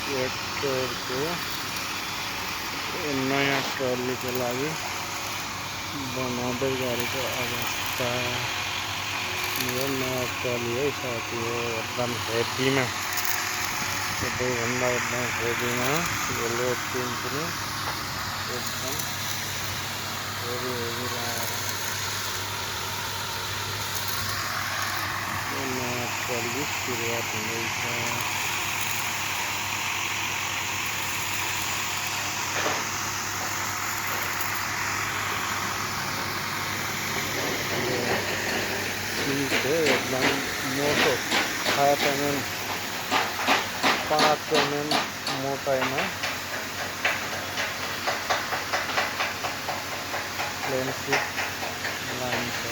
ट्र्याक्टरको नयाँ ट्रलीको लागि बनाउँदै गरेको अवस्था। यो नयाँ ट्रली है साथी हो, एकदम हेभीमा, सबैभन्दा एकदम हेभीमा यो लोड टिम पनि एकदम हेभी लगाएर यो नयाँ ट्रली सुरुवात हुँदैछ। एकदम मोटो 6 mm 5 mm मोटाइमा प्लेन सिट लाइन्छ।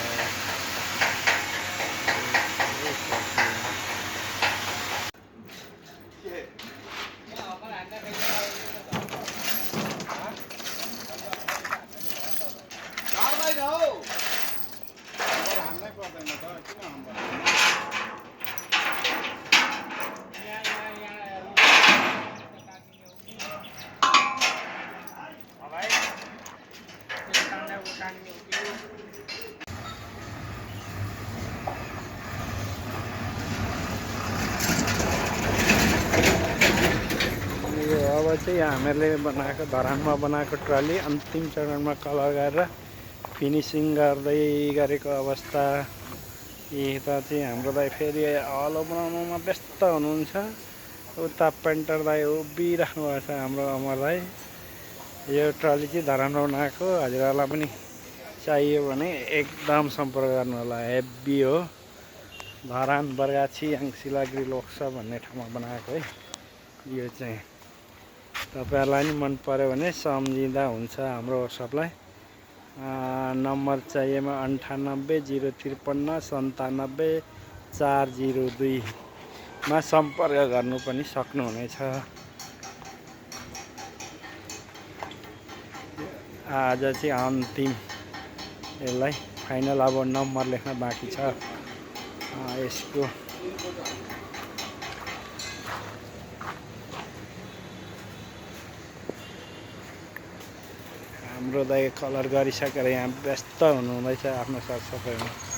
अब चाहिँ हामीले बनाएको धरानमा बनाएको ट्रली अन्तिम चरणमा कलर गरेर फिनिसिङ गर्दै गरेको अवस्था। यता चाहिँ हाम्रो दाइ फेरि हलो बनाउनुमा व्यस्त हुनुहुन्छ। उता पेन्टर दाइ उभिराख्नु भएको छ हाम्रो अमर दाइ। यो ट्रली चाहिँ धरानमा बनाएको, हजुरहरूलाई पनि चाहियो भने एकदम सम्पर्क गर्नु होला। हेभी हो, धरान बरगाछी सिलागुडी लोकसभा भन्ने ठाउँमा बनाएको है। यो चाहिँ तपाईहरुलाई नि मन पर्यो भने सम्झिँदा हुन्छ हाम्रो वर्कसपलाई। नम्बर चाहिएमा 98 053 97 402 मा सम्पर्क गर्नु पनि सक्नुहुनेछ। आज चाहिँ अन्तिम यसलाई फाइनल अब नम्बर लेख्न बाँकी छ यसको। हाम्रो दाइ कलर गरिसकेर यहाँ व्यस्त हुनुहुँदैछ आफ्नो साफसफाइमा।